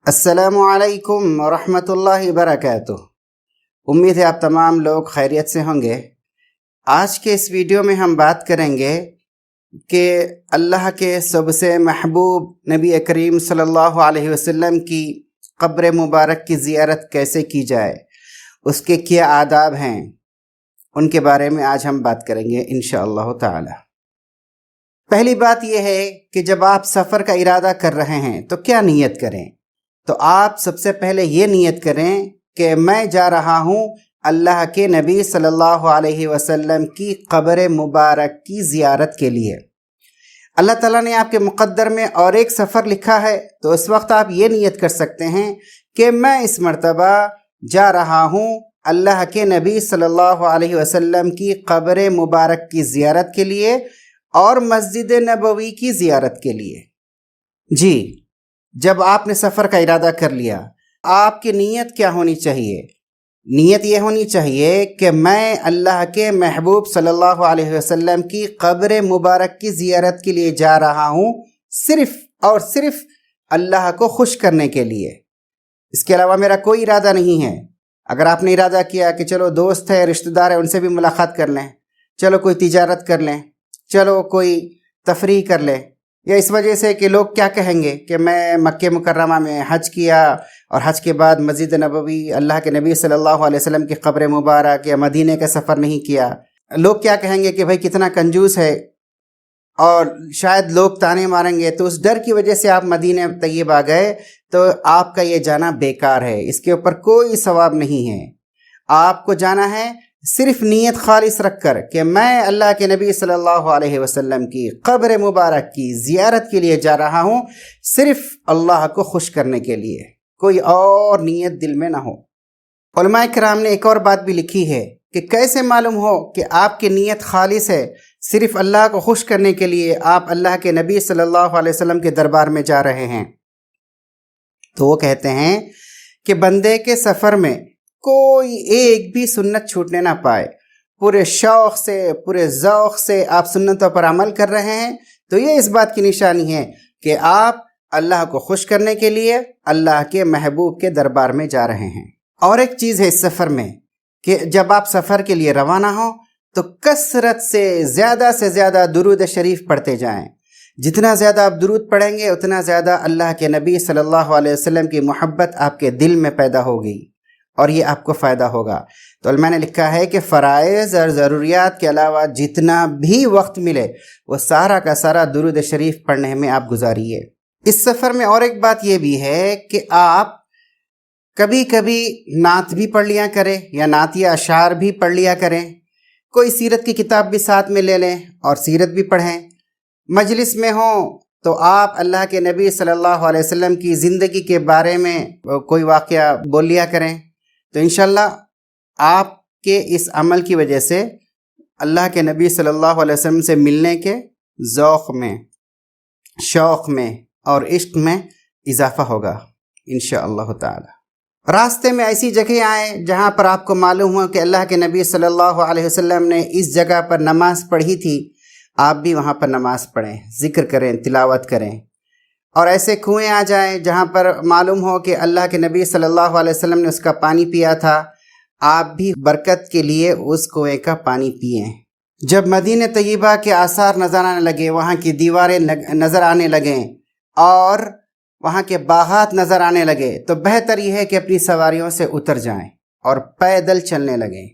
السلام علیکم ورحمۃ اللہ وبرکاتہ۔ امید ہے آپ تمام لوگ خیریت سے ہوں گے۔ آج کے اس ویڈیو میں ہم بات کریں گے کہ اللہ کے سب سے محبوب نبی کریم صلی اللہ علیہ وسلم کی قبر مبارک کی زیارت کیسے کی جائے، اس کے کیا آداب ہیں، ان کے بارے میں آج ہم بات کریں گے انشاءاللہ تعالی۔ پہلی بات یہ ہے کہ جب آپ سفر کا ارادہ کر رہے ہیں تو کیا نیت کریں؟ تو آپ سب سے پہلے یہ نیت کریں کہ میں جا رہا ہوں اللہ کے نبی صلی اللہ علیہ وسلم کی قبر مبارک کی زیارت کے لیے۔ اللہ تعالیٰ نے آپ کے مقدر میں اور ایک سفر لکھا ہے، تو اس وقت آپ یہ نیت کر سکتے ہیں کہ میں اس مرتبہ جا رہا ہوں اللہ کے نبی صلی اللہ علیہ وسلم کی قبر مبارک کی زیارت کے لیے اور مسجد نبوی کی زیارت کے لیے۔ جی، جب آپ نے سفر کا ارادہ کر لیا، آپ کی نیت کیا ہونی چاہیے؟ نیت یہ ہونی چاہیے کہ میں اللہ کے محبوب صلی اللہ علیہ وسلم کی قبر مبارک کی زیارت کے لیے جا رہا ہوں، صرف اور صرف اللہ کو خوش کرنے کے لیے۔ اس کے علاوہ میرا کوئی ارادہ نہیں ہے۔ اگر آپ نے ارادہ کیا کہ چلو دوست ہے، رشتہ دار ہے، ان سے بھی ملاقات کر لیں، چلو کوئی تجارت کر لیں، چلو کوئی تفریح کر لیں، یا اس وجہ سے کہ لوگ کیا کہیں گے کہ میں مکہ مکرمہ میں حج کیا اور حج کے بعد مسجد نبوی، اللہ کے نبی صلی اللہ علیہ وسلم کی قبر مبارک یا مدینے کا سفر نہیں کیا، لوگ کیا کہیں گے کہ بھائی کتنا کنجوس ہے، اور شاید لوگ تانے ماریں گے، تو اس ڈر کی وجہ سے آپ مدینہ طیبہ گئے، تو آپ کا یہ جانا بیکار ہے، اس کے اوپر کوئی ثواب نہیں ہے۔ آپ کو جانا ہے صرف نیت خالص رکھ کر کہ میں اللہ کے نبی صلی اللہ علیہ وسلم کی قبر مبارک کی زیارت کے لیے جا رہا ہوں، صرف اللہ کو خوش کرنے کے لیے، کوئی اور نیت دل میں نہ ہو۔ علماء کرام نے ایک اور بات بھی لکھی ہے کہ کیسے معلوم ہو کہ آپ کی نیت خالص ہے، صرف اللہ کو خوش کرنے کے لیے آپ اللہ کے نبی صلی اللہ علیہ وسلم کے دربار میں جا رہے ہیں؟ تو وہ کہتے ہیں کہ بندے کے سفر میں کوئی ایک بھی سنت چھوٹنے نہ پائے، پورے شوق سے، پورے ذوق سے آپ سنتوں پر عمل کر رہے ہیں، تو یہ اس بات کی نشانی ہے کہ آپ اللہ کو خوش کرنے کے لیے اللہ کے محبوب کے دربار میں جا رہے ہیں۔ اور ایک چیز ہے اس سفر میں کہ جب آپ سفر کے لیے روانہ ہوں تو کثرت سے زیادہ درود شریف پڑھتے جائیں۔ جتنا زیادہ آپ درود پڑھیں گے اتنا زیادہ اللہ کے نبی صلی اللہ علیہ وسلم کی محبت آپ کے دل میں پیدا ہوگی، اور یہ آپ کو فائدہ ہوگا۔ تو علماء نے لکھا ہے کہ فرائض اور ضروریات کے علاوہ جتنا بھی وقت ملے وہ سارا کا سارا درود شریف پڑھنے میں آپ گزاریے۔ اس سفر میں اور ایک بات یہ بھی ہے کہ آپ کبھی کبھی نعت بھی پڑھ لیا کریں، یا نعت یا اشعار بھی پڑھ لیا کریں، کوئی سیرت کی کتاب بھی ساتھ میں لے لیں اور سیرت بھی پڑھیں۔ مجلس میں ہوں تو آپ اللہ کے نبی صلی اللہ علیہ وسلم کی زندگی کے بارے میں کوئی واقعہ بول لیا کریں، تو انشاءاللہ آپ کے اس عمل کی وجہ سے اللہ کے نبی صلی اللہ علیہ وسلم سے ملنے کے ذوق میں، شوق میں اور عشق میں اضافہ ہوگا انشاءاللہ تعالی۔ راستے میں ایسی جگہ آئیں جہاں پر آپ کو معلوم ہو کہ اللہ کے نبی صلی اللہ علیہ وسلم نے اس جگہ پر نماز پڑھی تھی، آپ بھی وہاں پر نماز پڑھیں، ذکر کریں، تلاوت کریں۔ اور ایسے کنویں آ جائیں جہاں پر معلوم ہو کہ اللہ کے نبی صلی اللہ علیہ وسلم نے اس کا پانی پیا تھا، آپ بھی برکت کے لیے اس کنویں کا پانی پئیں۔ جب مدینہ طیبہ کے آثار نظر آنے لگے، وہاں کی دیواریں نظر آنے لگیں اور وہاں کے باغات نظر آنے لگے، تو بہتر یہ ہے کہ اپنی سواریوں سے اتر جائیں اور پیدل چلنے لگیں،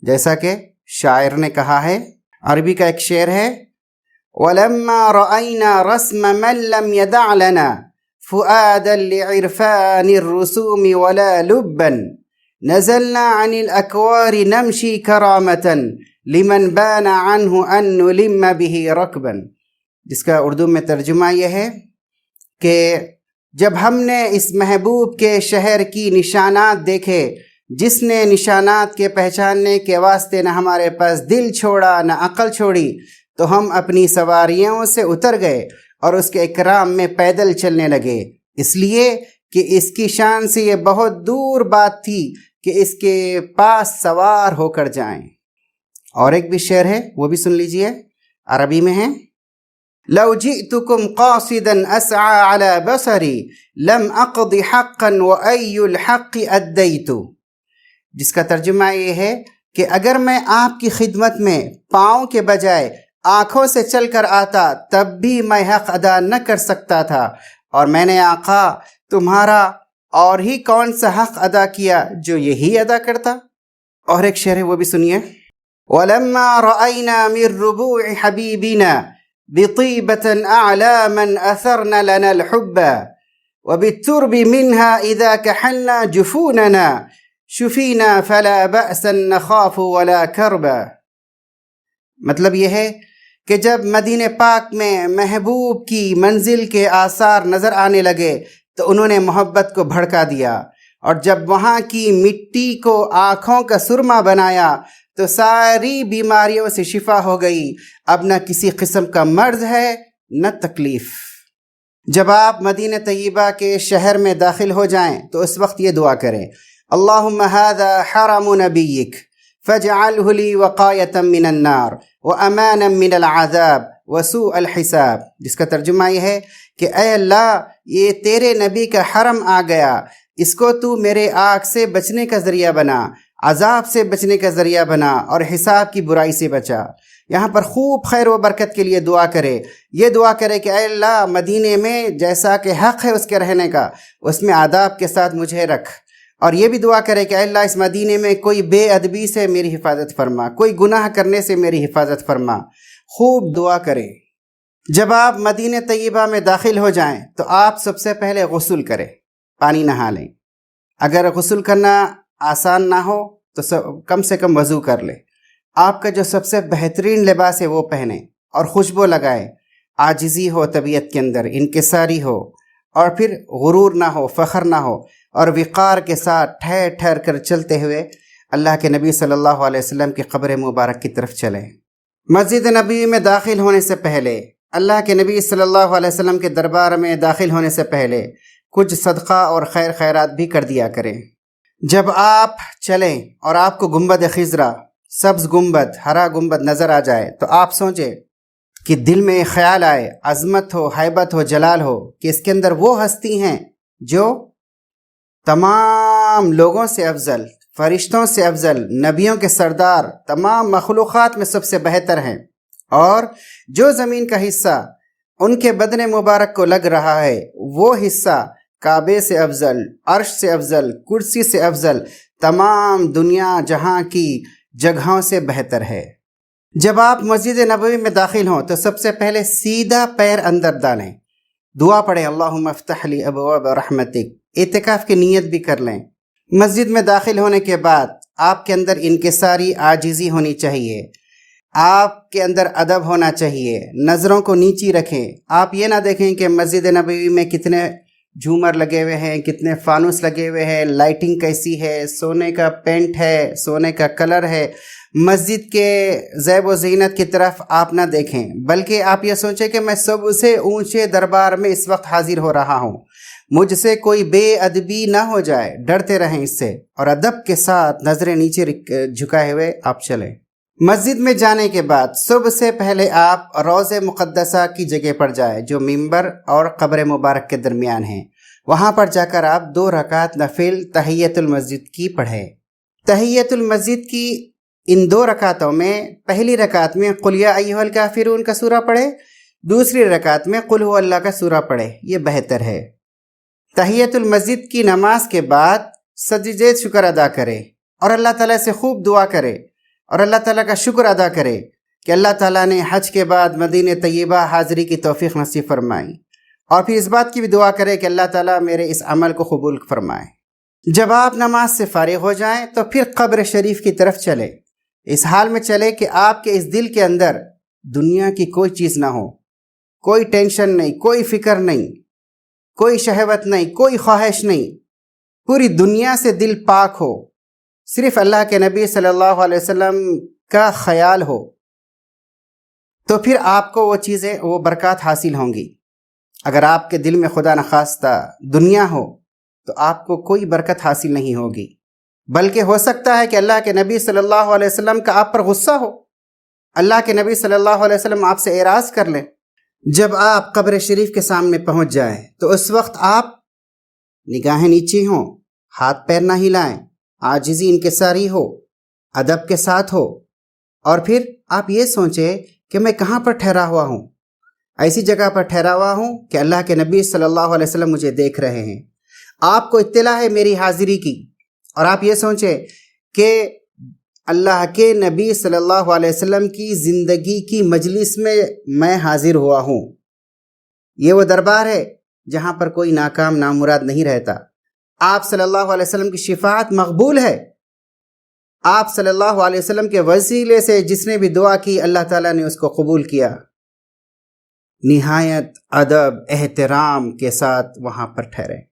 جیسا کہ شاعر نے کہا ہے۔ عربی کا ایک شعر ہے، وَلَمَّا رَأَيْنَا رَسْمَ مَنْ لَمْ يَدَعْ لَنَا فُؤَادًا لِعِرْفَانِ الرُّسُومِ وَلَا لُبًّا نَزَلْنَا عَنِ الْأَكْوَارِ نَمْشِي كَرَامَةً لِمَنْ بَانَ عَنْهُ أَنْ نُلِمَّ بِهِ رَكْبًا، جس کا اردو میں ترجمہ یہ ہے کہ جب ہم نے اس محبوب کے شہر کی نشانات دیکھے، جس نے نشانات کے پہچاننے کے واسطے نہ ہمارے پاس دل چھوڑا نہ عقل چھوڑی، تو ہم اپنی سواریوں سے اتر گئے اور اس کے اکرام میں پیدل چلنے لگے، اس لیے کہ اس کی شان سے یہ بہت دور بات تھی کہ اس کے پاس سوار ہو کر جائیں۔ اور ایک بھی شعر ہے، وہ بھی سن لیجئے، عربی میں ہے، لو جئتكم قاصدا اسعى على بصري لم اقض حقا واي الحق اديت، جس کا ترجمہ یہ ہے کہ اگر میں آپ کی خدمت میں پاؤں کے بجائے آنکھوں سے چل کر آتا تب بھی میں حق ادا نہ کر سکتا تھا، اور میں نے آقا تمہارا اور ہی کون سا حق ادا کیا جو یہی ادا کرتا۔ اور ایک شعر ہے وہ بھی سنیے۔ وَلَمَّا رَأَيْنَا مِن رُبُوعِ حَبِيبِنَا بِطِيبَةً أَعْلَامًا أَثَرْنَ لَنَا الْحُبَّ وَبِالتُّرْبِ مِنْهَا إِذَا كَحَلْنَا جُفُونَنَا شُفِينَا فَلَا بَأْسًا نَخَافُ وَلَا كَرْبًا۔ مطلب یہ ہے کہ جب مدینہ پاک میں محبوب کی منزل کے آثار نظر آنے لگے تو انہوں نے محبت کو بھڑکا دیا، اور جب وہاں کی مٹی کو آنکھوں کا سرما بنایا تو ساری بیماریوں سے شفا ہو گئی، اب نہ کسی قسم کا مرض ہے نہ تکلیف۔ جب آپ مدینہ طیبہ کے شہر میں داخل ہو جائیں تو اس وقت یہ دعا کریں، اللہم ھذا حرم نبیک فاجعلہ لی وقایۃ من النار وامانا من العذاب وسوء الحساب، جس کا ترجمہ یہ ہے کہ اے اللہ یہ تیرے نبی کا حرم آ گیا، اس کو تو میرے آگ سے بچنے کا ذریعہ بنا، عذاب سے بچنے کا ذریعہ بنا، اور حساب کی برائی سے بچا۔ یہاں پر خوب خیر و برکت کے لیے دعا کرے، یہ دعا کرے کہ اے اللہ مدینے میں جیسا کہ حق ہے اس کے رہنے کا اس میں آداب کے ساتھ مجھے رکھ، اور یہ بھی دعا کرے کہ اے اللہ اس مدینے میں کوئی بے ادبی سے میری حفاظت فرما، کوئی گناہ کرنے سے میری حفاظت فرما۔ خوب دعا کرے۔ جب آپ مدینہ طیبہ میں داخل ہو جائیں تو آپ سب سے پہلے غسل کریں، پانی نہا لیں۔ اگر غسل کرنا آسان نہ ہو تو کم سے کم وضو کر لیں۔ آپ کا جو سب سے بہترین لباس ہے وہ پہنیں اور خوشبو لگائیں، عاجزی ہو طبیعت کے اندر، انکساری ہو، اور پھر غرور نہ ہو، فخر نہ ہو، اور وقار کے ساتھ ٹھہر ٹھہر کر چلتے ہوئے اللہ کے نبی صلی اللہ علیہ وسلم کی قبر مبارک کی طرف چلیں۔ مسجد نبی میں داخل ہونے سے پہلے، اللہ کے نبی صلی اللہ علیہ وسلم کے دربار میں داخل ہونے سے پہلے کچھ صدقہ اور خیر خیرات بھی کر دیا کریں۔ جب آپ چلیں اور آپ کو گنبد خضرا، سبز گنبد، ہرا گنبد نظر آ جائے تو آپ سوچیں کہ دل میں خیال آئے، عظمت ہو، ہیبت ہو، جلال ہو، کہ اس کے اندر وہ ہستی ہیں جو تمام لوگوں سے افضل، فرشتوں سے افضل، نبیوں کے سردار، تمام مخلوقات میں سب سے بہتر ہیں، اور جو زمین کا حصہ ان کے بدن مبارک کو لگ رہا ہے وہ حصہ کعبے سے افضل، عرش سے افضل، کرسی سے افضل، تمام دنیا جہاں کی جگہوں سے بہتر ہے۔ جب آپ مسجد نبوی میں داخل ہوں تو سب سے پہلے سیدھا پیر اندر ڈالیں، دعا پڑھیں اللہم افتح لی ابواب رحمتک، اعتکاف کی نیت بھی کر لیں۔ مسجد میں داخل ہونے کے بعد آپ کے اندر انکساری، عاجزی ہونی چاہیے، آپ کے اندر ادب ہونا چاہیے، نظروں کو نیچی رکھیں۔ آپ یہ نہ دیکھیں کہ مسجد نبوی میں کتنے جھومر لگے ہوئے ہیں، کتنے فانوس لگے ہوئے ہیں، لائٹنگ کیسی ہے، سونے کا پینٹ ہے، سونے کا کلر ہے، مسجد کے زیب و زینت کی طرف آپ نہ دیکھیں، بلکہ آپ یہ سوچیں کہ میں سب سے اونچے دربار میں اس وقت حاضر ہو رہا ہوں، مجھ سے کوئی بے ادبی نہ ہو جائے، ڈرتے رہیں اس سے، اور ادب کے ساتھ نظریں نیچے جھکائے ہوئے آپ چلیں۔ مسجد میں جانے کے بعد سب سے پہلے آپ روضہ مقدسہ کی جگہ پر جائیں جو منبر اور قبر مبارک کے درمیان ہیں، وہاں پر جا کر آپ 2 رکعت نفل تحیۃ المسجد کی پڑھیں۔ تحیۃ المسجد کی ان 2 رکعتوں میں پہلی رکعت میں قل یا ایھا الکافرون کا سورہ پڑھیں، دوسری رکعت میں قل ھو اللہ کا سورہ پڑھیں، یہ بہتر ہے۔ تحیۃ المسجد کی نماز کے بعد سجدہ شکر ادا کرے اور اللہ تعالیٰ سے خوب دعا کرے اور اللہ تعالیٰ کا شکر ادا کرے کہ اللہ تعالیٰ نے حج کے بعد مدینہ طیبہ حاضری کی توفیق نصیب فرمائی، اور پھر اس بات کی بھی دعا کرے کہ اللہ تعالیٰ میرے اس عمل کو قبول فرمائے۔ جب آپ نماز سے فارغ ہو جائیں تو پھر قبر شریف کی طرف چلیں، اس حال میں چلے کہ آپ کے اس دل کے اندر دنیا کی کوئی چیز نہ ہو، کوئی ٹینشن نہیں، کوئی فکر نہیں، کوئی شہوت نہیں، کوئی خواہش نہیں، پوری دنیا سے دل پاک ہو، صرف اللہ کے نبی صلی اللہ علیہ وسلم کا خیال ہو، تو پھر آپ کو وہ چیزیں، وہ برکات حاصل ہوں گی۔ اگر آپ کے دل میں خدا نخواستہ دنیا ہو تو آپ کو کوئی برکت حاصل نہیں ہوگی، بلکہ ہو سکتا ہے کہ اللہ کے نبی صلی اللہ علیہ وسلم کا آپ پر غصہ ہو، اللہ کے نبی صلی اللہ علیہ وسلم آپ سے اعراض کر لیں، جب آپ قبر شریف کے سامنے پہنچ جائیں تو اس وقت آپ نگاہیں نیچی ہوں، ہاتھ پیر نہ ہلائیں، عاجزی انکساری ہو، ادب کے ساتھ ہو، اور پھر آپ یہ سوچیں کہ میں کہاں پر ٹھہرا ہوا ہوں؟ ایسی جگہ پر ٹھہرا ہوا ہوں کہ اللہ کے نبی صلی اللہ علیہ وسلم مجھے دیکھ رہے ہیں، آپ کو اطلاع ہے میری حاضری کی، اور آپ یہ سوچیں کہ اللہ کے نبی صلی اللہ علیہ وسلم کی زندگی کی مجلس میں حاضر ہوا ہوں۔ یہ وہ دربار ہے جہاں پر کوئی ناکام نامراد نہیں رہتا۔ آپ صلی اللہ علیہ وسلم کی شفاعت مقبول ہے۔ آپ صلی اللہ علیہ وسلم کے وسیلے سے جس نے بھی دعا کی اللہ تعالیٰ نے اس کو قبول کیا۔ نہایت ادب احترام کے ساتھ وہاں پر ٹھہرے۔